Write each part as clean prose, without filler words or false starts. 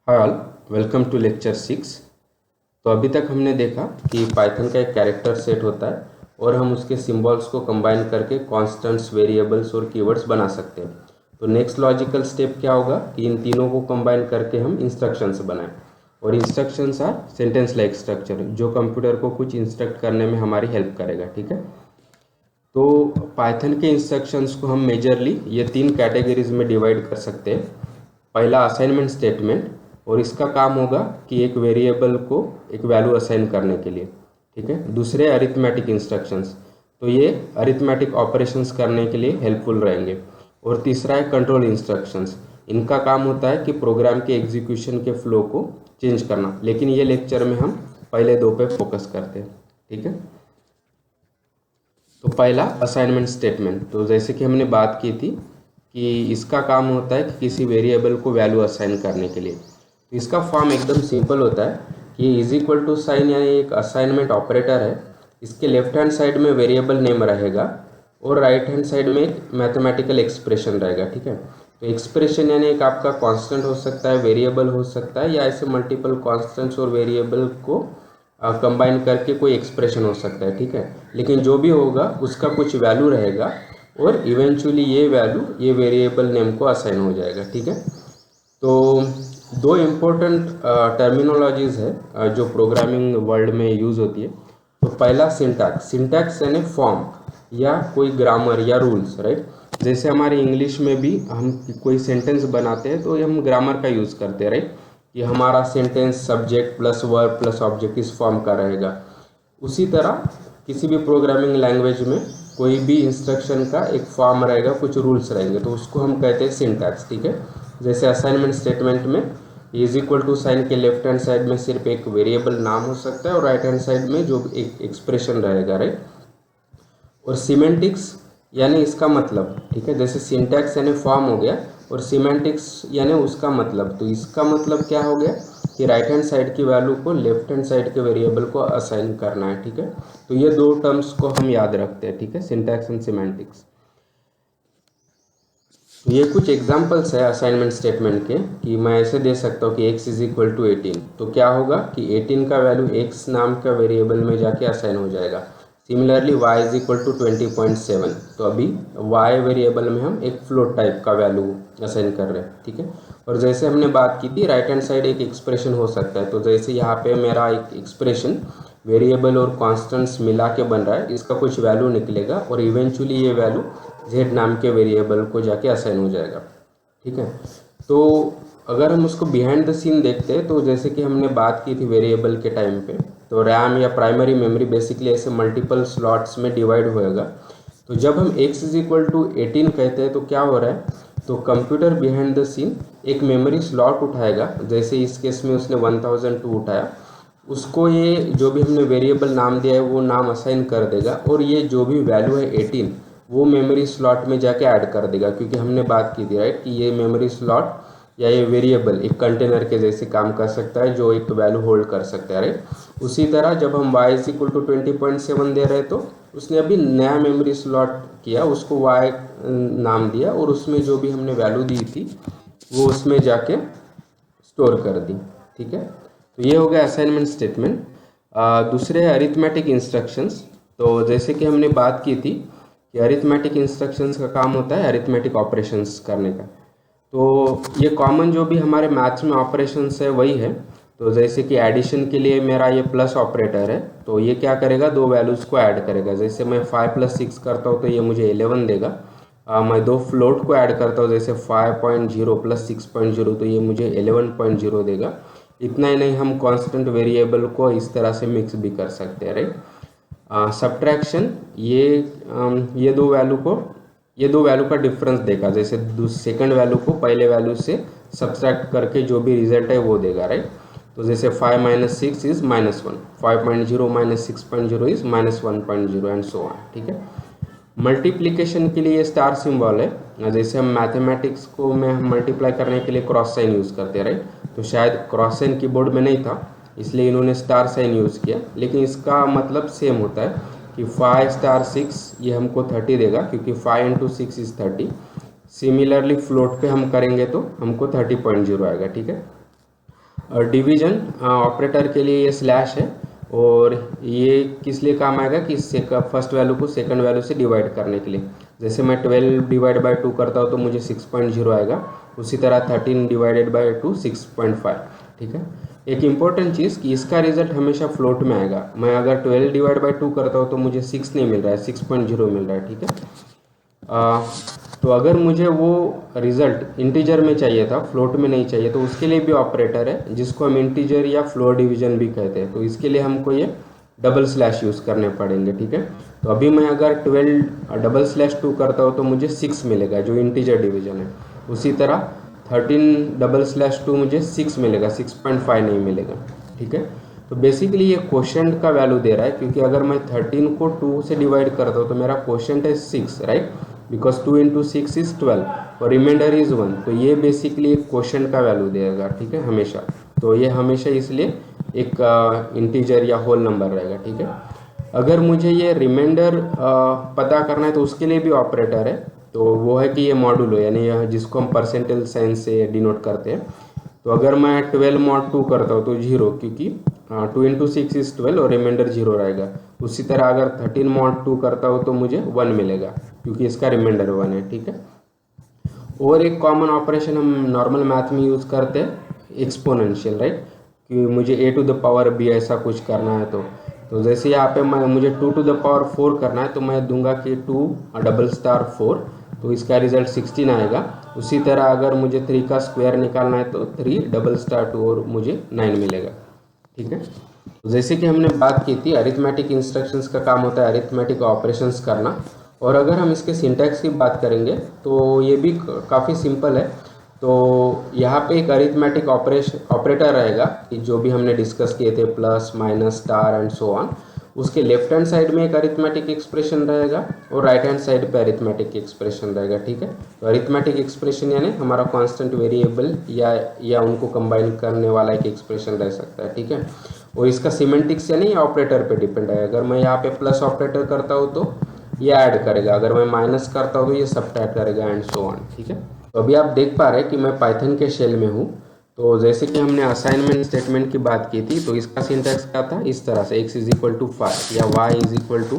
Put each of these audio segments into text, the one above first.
Hi all, welcome to lecture 6। तो अभी तक हमने देखा कि पाइथन का एक कैरेक्टर सेट होता है और हम उसके सिंबल्स को कंबाइन करके कॉन्स्टेंट्स, वेरिएबल्स और कीवर्ड्स बना सकते हैं। तो नेक्स्ट लॉजिकल स्टेप क्या होगा कि इन तीनों को कंबाइन करके हम इंस्ट्रक्शंस बनाएं। और instructions are sentence like structure, जो कंप्यूटर को कुछ इंस्ट्रक्ट करने में हमारी हेल्प करेगा। ठीक है, तो पाइथन के इंस्ट्रक्शंस को हम मेजरली ये तीन कैटेगरीज में डिवाइड कर सकते हैं। पहला असाइनमेंट स्टेटमेंट, और इसका काम होगा कि एक वेरिएबल को एक वैल्यू असाइन करने के लिए। ठीक है, दूसरे अरिथमेटिक इंस्ट्रक्शंस, तो ये अरिथमेटिक ऑपरेशंस करने के लिए हेल्पफुल रहेंगे। और तीसरा है कंट्रोल इंस्ट्रक्शंस, इनका काम होता है कि प्रोग्राम के एग्जीक्यूशन के फ्लो को चेंज करना, लेकिन ये लेक्चर में हम पहले दो पे फोकस करते हैं। ठीक है, तो पहला असाइनमेंट स्टेटमेंट, तो जैसे कि हमने बात की थी कि इसका काम होता है कि किसी वेरिएबल को वैल्यू असाइन करने के लिए। तो इसका फॉर्म एकदम सिंपल होता है कि इज इक्वल टू साइन यानी एक असाइनमेंट ऑपरेटर है। इसके लेफ्ट हैंड साइड में वेरिएबल नेम रहेगा और राइट हैंड साइड में एक मैथमेटिकल एक्सप्रेशन रहेगा। ठीक है, तो एक्सप्रेशन यानी एक आपका कांस्टेंट हो सकता है, वेरिएबल हो सकता है, या ऐसे मल्टीपल कांस्टेंट्स और वेरिएबल को कंबाइन करके कोई एक्सप्रेशन हो सकता है। ठीक है, लेकिन जो भी होगा उसका कुछ वैल्यू रहेगा और इवेंचुअली ये वैल्यू ये वेरिएबल नेम को असाइन हो जाएगा। ठीक है, तो दो इम्पोर्टेंट टर्मिनोलॉजीज़ है जो प्रोग्रामिंग वर्ल्ड में यूज़ होती है। तो पहला सिंटैक्स, सिंटैक्स यानी फॉर्म या कोई ग्रामर या रूल्स, राइट। जैसे हमारे इंग्लिश में भी हम कोई सेंटेंस बनाते हैं तो हम ग्रामर का यूज़ करते हैं, राइट, कि हमारा sentence subject plus verb plus object इस फॉर्म का रहेगा। उसी तरह किसी भी प्रोग्रामिंग लैंग्वेज में कोई भी इंस्ट्रक्शन का एक फॉर्म रहेगा, कुछ रूल्स रहेंगे, तो उसको हम कहते हैं सिंटैक्स। ठीक है, जैसे असाइनमेंट स्टेटमेंट में इज इक्वल टू साइन के लेफ्ट हैंड साइड में सिर्फ एक वेरिएबल नाम हो सकता है और राइट हैंड साइड में जो एक एक्सप्रेशन रहेगा, राइट। और सीमेंटिक्स यानी इसका मतलब, ठीक है, जैसे सिंटैक्स यानी फॉर्म हो गया और सीमेंटिक्स यानी उसका मतलब। तो इसका मतलब क्या हो गया कि राइट हैंड साइड की वैल्यू को लेफ्ट हैंड साइड के वेरिएबल को असाइन करना है। ठीक है, तो ये दो टर्म्स को हम याद रखते हैं। ठीक है, सिंटैक्स एंड सीमेंटिक्स। ये कुछ एग्जांपल्स है असाइनमेंट स्टेटमेंट के कि मैं ऐसे दे सकता हूँ कि x इज इक्वल टू 18, तो क्या होगा कि 18 का वैल्यू x नाम का वेरिएबल में जाके असाइन हो जाएगा। Similarly y is equal to 20.7, तो अभी y वेरिएबल में हम एक फ्लोट टाइप का वैल्यू असाइन कर रहे हैं। ठीक है, और जैसे हमने बात की थी राइट हैंड साइड एक एक्सप्रेशन हो सकता है, तो जैसे यहाँ पे मेरा एक एक्सप्रेशन वेरिएबल और कॉन्स्टेंट्स मिला के बन रहा है, इसका कुछ वैल्यू निकलेगा और इवेंचुअली ये वैल्यू z नाम के वेरिएबल को जाके असाइन हो जाएगा। ठीक है, तो अगर हम उसको बिहाइंड द सीन देखते हैं तो जैसे कि हमने बात की थी वेरिएबल के टाइम पे, तो रैम या प्राइमरी मेमोरी बेसिकली ऐसे मल्टीपल स्लॉट्स में डिवाइड होएगा। तो जब हम x इज इक्वल टू 18 कहते हैं तो क्या हो रहा है, तो कंप्यूटर बिहाइंड द सीन एक मेमोरी स्लॉट उठाएगा। जैसे इस केस में उसने 1002 उठाया, उसको ये जो भी हमने वेरिएबल नाम दिया है वो नाम असाइन कर देगा और ये जो भी वैल्यू है 18 वो मेमोरी स्लॉट में जाके ऐड कर देगा, क्योंकि हमने बात की थी, राइट, कि ये मेमोरी स्लॉट या ये वेरिएबल एक कंटेनर के जैसे काम कर सकता है जो एक वैल्यू होल्ड कर सकता है, राइट। उसी तरह जब हम y इज इक्वल टू 20.7 दे रहे तो उसने अभी नया मेमोरी स्लॉट किया, उसको y नाम दिया और उसमें जो भी हमने वैल्यू दी थी वो उसमें जाके स्टोर कर दी। ठीक है, तो ये हो गया असाइनमेंट स्टेटमेंट। दूसरे अरिथमेटिक इंस्ट्रक्शंस, तो जैसे कि हमने बात की थी कि अरिथमेटिक इंस्ट्रक्शंस का काम होता है अरिथमेटिक ऑपरेशंस करने का। तो ये कॉमन जो भी हमारे मैथ्स में ऑपरेशंस है वही है। तो जैसे कि एडिशन के लिए मेरा ये प्लस ऑपरेटर है, तो ये क्या करेगा, दो वैल्यूज़ को ऐड करेगा। जैसे मैं 5 + 6 करता हूँ तो ये मुझे 11 देगा। मैं दो फ्लोट को ऐड करता हूँ, जैसे 5.0 + 6.0, तो ये मुझे 11.0 देगा। इतना ही नहीं, हम कांस्टेंट वेरिएबल को इस तरह से मिक्स भी कर सकते हैं, राइट। सब्ट्रैक्शन, ये दो वैल्यू का डिफरेंस देगा। जैसे सेकंड वैल्यू को पहले वैल्यू से सब्ट्रैक्ट करके जो भी रिजल्ट है वो देगा, राइट। तो जैसे 5 - 6 is -1, 5.0 - 6.0 is -1.0 and so on. ठीक है, मल्टीप्लिकेशन के लिए स्टार सिंबल है। जैसे हम मैथमेटिक्स को में मल्टीप्लाई करने के लिए क्रॉस साइन यूज़ करते हैं, राइट। तो शायद क्रॉस साइन कीबोर्ड में नहीं था इसलिए इन्होंने स्टार साइन यूज़ किया, लेकिन इसका मतलब सेम होता है कि 5 * 6 ये हमको 30 देगा, क्योंकि 5 × 6 इज़ 30। सिमिलरली फ्लोट पे हम करेंगे तो हमको 30.0 आएगा। ठीक है, और डिवीजन ऑपरेटर के लिए ये स्लैश है, और ये किस लिए काम आएगा कि फर्स्ट वैल्यू को सेकंड वैल्यू से डिवाइड करने के लिए। जैसे मैं 12 डिवाइड बाय 2 करता हूँ तो मुझे 6.0 आएगा, उसी तरह 13 डिवाइडेड बाय 2 6.5। ठीक है, एक इम्पॉर्टेंट चीज़ कि इसका रिजल्ट हमेशा फ्लोट में आएगा। मैं अगर 12 डिवाइड बाय 2 करता हूँ तो मुझे 6 नहीं मिल रहा है, 6.0 मिल रहा है। ठीक है, तो अगर मुझे वो रिज़ल्ट इंटीजर में चाहिए था, फ्लोट में नहीं चाहिए, तो उसके लिए भी ऑपरेटर है जिसको हम इंटीजर या फ्लोर डिवीजन भी कहते हैं। तो इसके लिए हमको ये डबल स्लैश यूज़ करने पड़ेंगे। ठीक है, तो अभी मैं अगर 12 डबल स्लैश 2 करता हूँ तो मुझे 6 मिलेगा जो इंटीजर डिवीजन है। उसी तरह 13 डबल स्लैश 2 मुझे 6 मिलेगा, 6.5 नहीं मिलेगा। ठीक है, तो बेसिकली ये क्वोशंट का वैल्यू दे रहा है, क्योंकि अगर मैं 13 को 2 से डिवाइड करता हूँ तो मेरा क्वोशंट है 6, राइट, बिकॉज 2 इंटू 6 इज 12 और रिमाइंडर इज 1। तो ये बेसिकली एक क्वोशंट का वैल्यू देगा। ठीक है, हमेशा। तो ये हमेशा इसलिए एक इंटीजर या होल नंबर रहेगा। ठीक है, अगर मुझे ये रिमाइंडर पता करना है तो उसके लिए भी ऑपरेटर है। तो वो है कि ये मॉडुलो, यानी यह जिसको हम परसेंटेज साइन से डिनोट करते हैं। तो अगर मैं 12 mod 2 करता हूँ तो 0, क्योंकि 2 इंटू 6 इज 12 और रिमाइंडर 0 रहेगा। उसी तरह अगर 13 mod 2 करता हूँ तो मुझे 1 मिलेगा, क्योंकि इसका रिमाइंडर 1 है। ठीक है, और एक कॉमन ऑपरेशन हम नॉर्मल मैथ में यूज़ करते हैं, एक्सपोनेंशियल, राइट, कि मुझे a to the power b ऐसा कुछ करना है। तो जैसे यहाँ पे मुझे 2 टू द पावर 4 करना है, तो मैं दूंगा कि 2 डबल स्टार 4, तो इसका रिजल्ट 16 आएगा। उसी तरह अगर मुझे 3 का स्क्वायर निकालना है तो 3 डबल स्टार 2 और मुझे 9 मिलेगा। ठीक है, तो जैसे कि हमने बात की थी, अरिथमेटिक इंस्ट्रक्शंस का काम होता है अरिथमेटिक ऑपरेशंस करना। और अगर हम इसके सिंटैक्स की बात करेंगे तो ये भी काफ़ी सिंपल है। तो यहाँ पे एक अरिथमेटिक ऑपरेटर रहेगा कि जो भी हमने डिस्कस किए थे, plus minus star and so on. उसके लेफ्ट हैंड साइड में एक अरिथमेटिक एक्सप्रेशन रहेगा और राइट हैंड साइड पे अरिथमेटिक एक्सप्रेशन रहेगा। ठीक है, तो अरिथमेटिक एक्सप्रेशन यानी हमारा कांस्टेंट वेरिएबल या उनको कंबाइन करने वाला एक एक्सप्रेशन रह सकता है। ठीक है, और इसका सिमेंटिक्स यानी ऑपरेटर पे डिपेंड है। अगर मैं यहाँ पे प्लस ऑपरेटर करता हूँ तो ये ऐड करेगा, अगर मैं माइनस करता हूँ तो ये सब्ट्रैक्ट करेगा एंड सो ऑन। ठीक है, तो अभी आप देख पा रहे हैं कि मैं पाइथन के शेल में हूँ। तो जैसे कि हमने असाइनमेंट स्टेटमेंट की बात की थी, तो इसका सिंटैक्स क्या था, इस तरह से x इज इक्वल टू 5 या y is equal to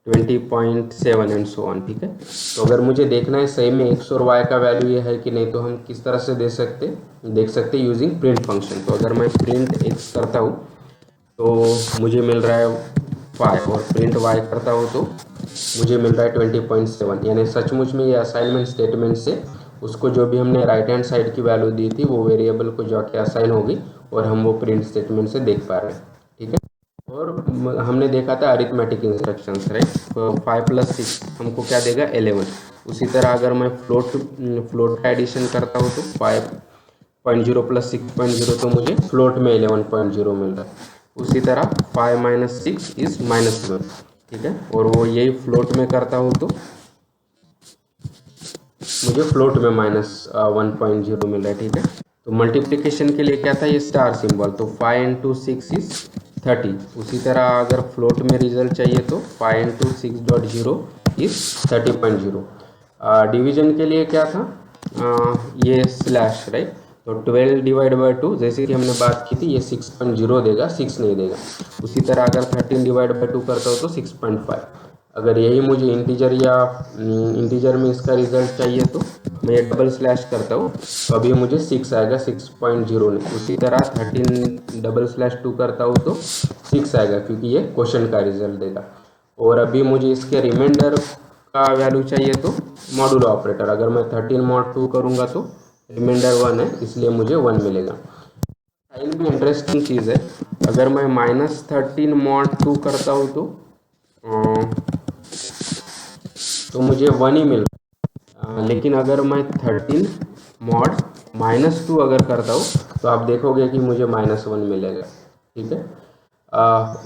20.7 and so on. ठीक है, तो अगर मुझे देखना है सही में x और y का वैल्यू ये है कि नहीं, तो हम किस तरह से देख सकते यूजिंग प्रिंट फंक्शन। तो अगर मैं प्रिंट x करता हूँ तो मुझे मिल रहा है 5, और प्रिंट y करता हूँ तो मुझे मिल रहा है 20.7। यानी सचमुच में ये असाइनमेंट स्टेटमेंट से उसको जो भी हमने राइट हैंड साइड की वैल्यू दी थी वो वेरिएबल को जाके असाइन होगी, और हम वो प्रिंट स्टेटमेंट से देख पा रहे हैं। ठीक है, और हमने देखा था अरिथमेटिक इंस्ट्रक्शंस, राइट, तो 5 + 6 हमको क्या देगा, 11। उसी तरह अगर मैं फ्लोट का एडिशन करता हूँ तो 5.0 + 6.0 तो मुझे फ्लोट में 11.0 मिल रहा है। उसी तरह 5 - 6 इज -1। ठीक है, और वो यही फ्लोट में करता हूँ तो मुझे फ्लोट में -1.0 मिल रहा है। ठीक है, तो मल्टीप्लिकेशन के लिए क्या था, ये स्टार सिंबल, तो 5 × 6 इज 30। उसी तरह अगर फ्लोट में रिजल्ट चाहिए तो 5 × 6.0 इज 30.0। डिवीजन के लिए क्या था, ये स्लैश, राइट, तो 12 डिवाइड बाय 2 जैसे कि हमने बात की थी, ये 6.0 देगा, 6 नहीं देगा। उसी तरह अगर 13 डिवाइड बाय 2 करता हो तो 6.5। अगर यही मुझे इंटीजर में इसका रिजल्ट चाहिए तो मैं ये डबल स्लैश करता हूँ, तो अभी मुझे 6 आएगा, 6.0 नहीं। उसी तरह 13 डबल स्लैश 2 करता हूँ तो 6 आएगा, क्योंकि ये क्वेश्चन का रिजल्ट देगा। और अभी मुझे इसके रिमाइंडर का वैल्यू चाहिए तो मॉडुलो ऑपरेटर, अगर मैं 13 mod 2 करूँगा तो रिमाइंडर 1 है, इसलिए मुझे 1 मिलेगा। साइन भी इंटरेस्टिंग चीज़ है, अगर मैं -13 mod 2 करता हूँ तो मुझे 1 ही मिल रहा है। लेकिन अगर मैं 13 mod -2 अगर करता हूँ तो आप देखोगे कि मुझे -1 मिलेगा। ठीक है,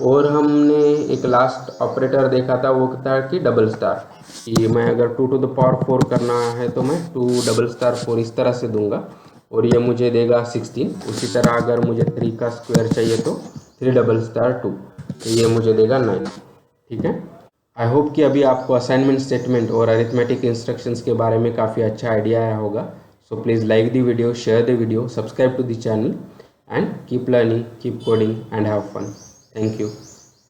और हमने एक लास्ट ऑपरेटर देखा था, वो था कि डबल स्टार, कि मैं अगर 2 टू द पावर 4 करना है तो मैं 2 डबल स्टार 4 इस तरह से दूंगा और ये मुझे देगा 16। उसी तरह अगर मुझे 3 का स्क्वायर चाहिए तो 3 डबल स्टार 2, तो ये मुझे देगा 9। ठीक है, आई होप कि अभी आपको असाइनमेंट स्टेटमेंट और अरिथमेटिक इंस्ट्रक्शंस के बारे में काफ़ी अच्छा आइडिया आया होगा। So please like the video, share the video, subscribe to the channel and keep learning, keep coding and have fun. Thank you.